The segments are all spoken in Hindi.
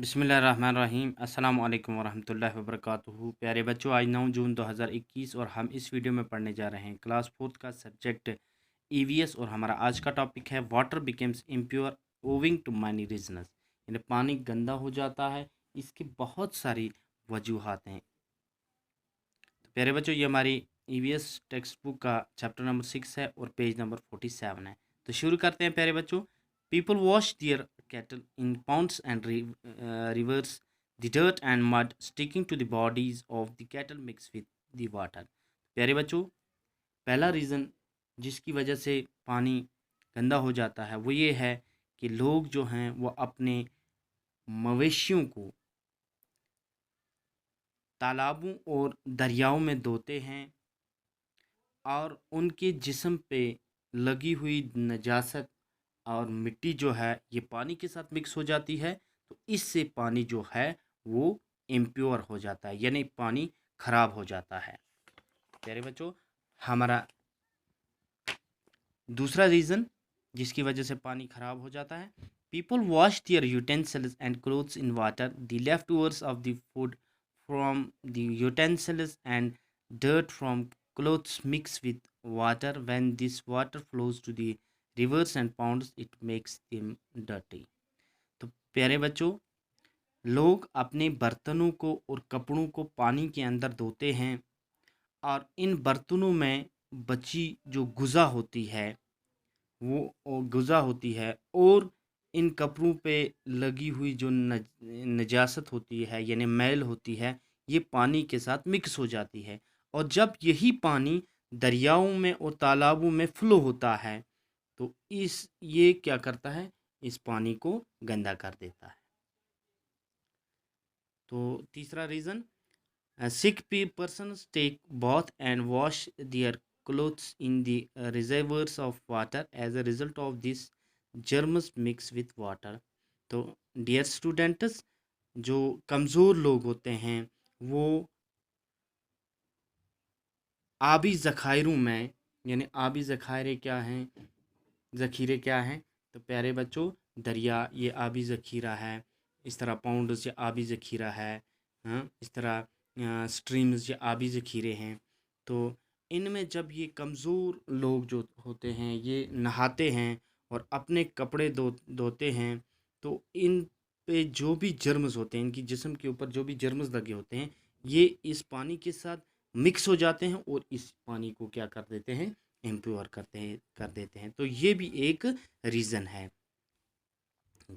बिस्मिल्लाहिर्रहमानिर्रहीम अस्सलाम वालेकुम वरहमतुल्लाहि वबरकातुहू। प्यारे बच्चों, आज 9 जून 2021 और हम इस वीडियो में पढ़ने जा रहे हैं क्लास फोर्थ का सब्जेक्ट ईवीएस। और हमारा आज का टॉपिक है water becomes impure owing to many reasons, यानी पानी गंदा हो जाता है। इसकी बहुत सारी वजूहात हैं। तो प्यारे बच्चों, ये हमारी ईवीएस टेक्स्ट बुक का चैप्टर नंबर 6 है और पेज नंबर 47 है। तो शुरू करते हैं प्यारे बच्चों। People wash their cattle in ponds and rivers. The dirt and mud sticking to the bodies of the cattle mix with the water. प्यारे बच्चों, पहला रीज़न जिसकी वजह से पानी गंदा हो जाता है वो ये है कि लोग जो हैं वो अपने मवेशियों को तालाबों और दरियाओं में धोते हैं और उनके जिस्म पे लगी हुई नजासत और मिट्टी जो है ये पानी के साथ मिक्स हो जाती है। तो इससे पानी जो है वो इम्प्योर हो जाता है, यानी पानी खराब हो जाता है। प्यारे बच्चों, हमारा दूसरा रीज़न जिसकी वजह से पानी खराब हो जाता है, people wash their utensils and clothes in water. The leftovers of the food from the utensils and dirt from clothes mix with water. When this water flows to the rivers and ponds, it makes them dirty. तो प्यारे बच्चों, लोग अपने बर्तनों को और कपड़ों को पानी के अंदर धोते हैं और इन बर्तनों में बची जो गुज़ा होती है वो गुज़ा होती है और इन कपड़ों पे लगी हुई जो नजासत होती है यानी मैल होती है, ये पानी के साथ मिक्स हो जाती है। और जब यही पानी दरियाओं में और तालाबों में फ्लो होता है तो ये क्या करता है, इस पानी को गंदा कर देता है। तो तीसरा reason, sick persons take bath and wash their clothes in the reservoirs of water. As a result of this, germs mix with water. तो डियर स्टूडेंट्स, जो कमज़ोर लोग होते हैं वो आबी ज़खायरों में, यानी आबी ज़ख़ीरे क्या हैं? तो प्यारे बच्चों, दरिया ये आबी ज़ख़ीरा है, इस तरह पाउंड्स ये आबी ज़ख़ीरा है, हाँ, इस तरह स्ट्रीम्स ये आबी ज़ख़ीरे हैं। तो इनमें जब ये कमज़ोर लोग जो होते हैं ये नहाते हैं और अपने कपड़े धोते हैं तो इन पे जो भी जर्म्स होते हैं, इनकी जिस्म के ऊपर जो भी जर्म्स लगे होते हैं, ये इस पानी के साथ मिक्स हो जाते हैं और इस पानी को क्या कर देते हैं, इम्प्योर कर देते हैं। तो ये भी एक रीज़न है।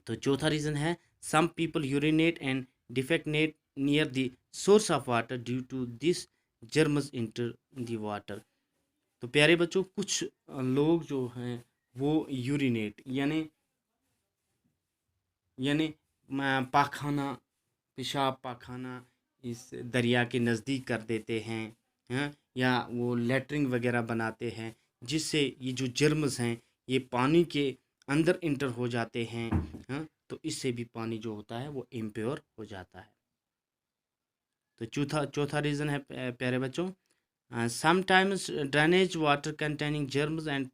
तो चौथा रीज़न है, some people urinate and defecate near the source of water due to this germs enter the water. तो प्यारे बच्चों, कुछ लोग जो हैं वो यूरिनेट यानी यानी पाखाना, पेशाब पाखाना इस दरिया के नज़दीक कर देते हैं, हैं, या वो लेटरिन वगैरह बनाते हैं जिससे ये जो जर्म्स हैं ये पानी के अंदर इंटर हो जाते हैं, हाँ, तो इससे भी पानी जो होता है वो इम्प्योर हो जाता है। तो चौथा रीज़न है प्यारे बच्चों, sometimes drainage water containing germs and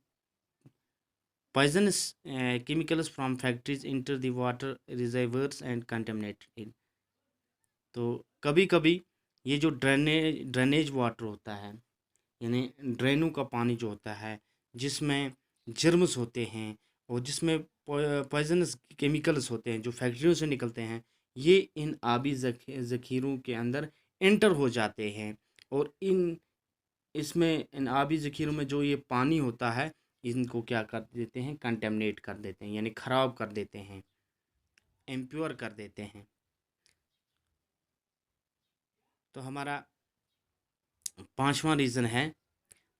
poisonous chemicals from factories enter the water reservoirs and contaminate it. तो कभी कभी ये जो ड्रेनेज वाटर होता है, यानी ड्रेनों का पानी जो होता है जिसमें जर्म्स होते हैं और जिसमें पॉइजनस केमिकल्स होते हैं जो फैक्ट्रियों से निकलते हैं, ये इन आबी ज़ख़ीरों के अंदर एंटर हो जाते हैं और इसमें इन आबी ज़ख़ीरों में जो ये पानी होता है इनको क्या कर देते हैं, कंटेमिनेट कर देते हैं, यानी ख़राब कर देते हैं, इम्प्योर कर देते हैं। तो हमारा पांचवा रीज़न है,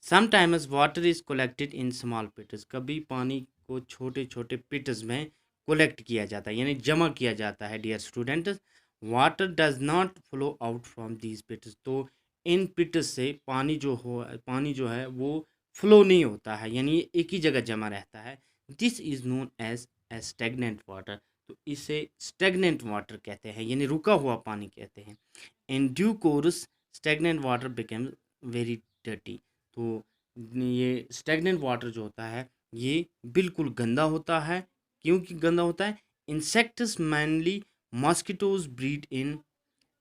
sometimes water is collected in small pits. कभी पानी को छोटे छोटे पिट्स में कलेक्ट किया जाता है, यानी जमा किया जाता है। Dear students, water does not flow out from these pits. तो इन पिट्स से पानी जो है वो फ्लो नहीं होता है, यानी ये एक ही जगह जमा रहता है। This is known as stagnant water. तो इसे स्टेगनेंट वाटर कहते हैं, यानी रुका हुआ पानी कहते हैं। In due course stagnant water become very dirty. तो ये स्टेगनेंट वाटर जो होता है ये बिल्कुल गंदा होता है। क्योंकि गंदा होता है, insects mainly mosquitoes breed in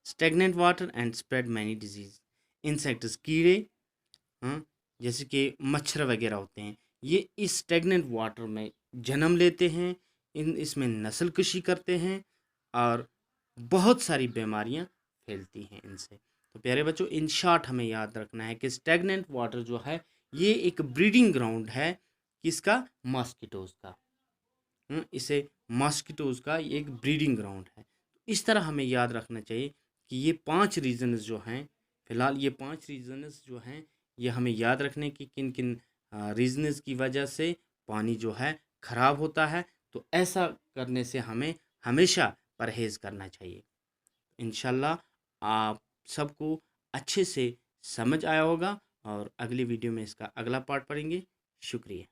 stagnant water and spread many disease. Insects कीड़े, हाँ, जैसे कि मच्छर वगैरह होते हैं, ये इस स्टेगनेंट वाटर में जन्म लेते हैं, इसमें नस्ल कुशी करते हैं और बहुत सारी बीमारियां फैलती हैं इनसे। तो प्यारे बच्चों, इन शॉर्ट हमें याद रखना है कि स्टेगनेंट वाटर जो है ये एक ब्रीडिंग ग्राउंड है किसका? मॉस्किटोज का। इसे मॉस्किटोज का ये एक ब्रीडिंग ग्राउंड है। इस तरह हमें याद रखना चाहिए कि ये 5 रीजन्स जो हैं, फिलहाल ये 5 रीजन्स जो हैं, ये हमें याद रखने की किन किन रीजन्स की वजह से पानी जो है खराब होता है। तो ऐसा करने से हमें हमेशा परहेज़ करना चाहिए। इंशाल्लाह आप सबको अच्छे से समझ आया होगा और अगली वीडियो में इसका अगला पार्ट पढ़ेंगे। शुक्रिया।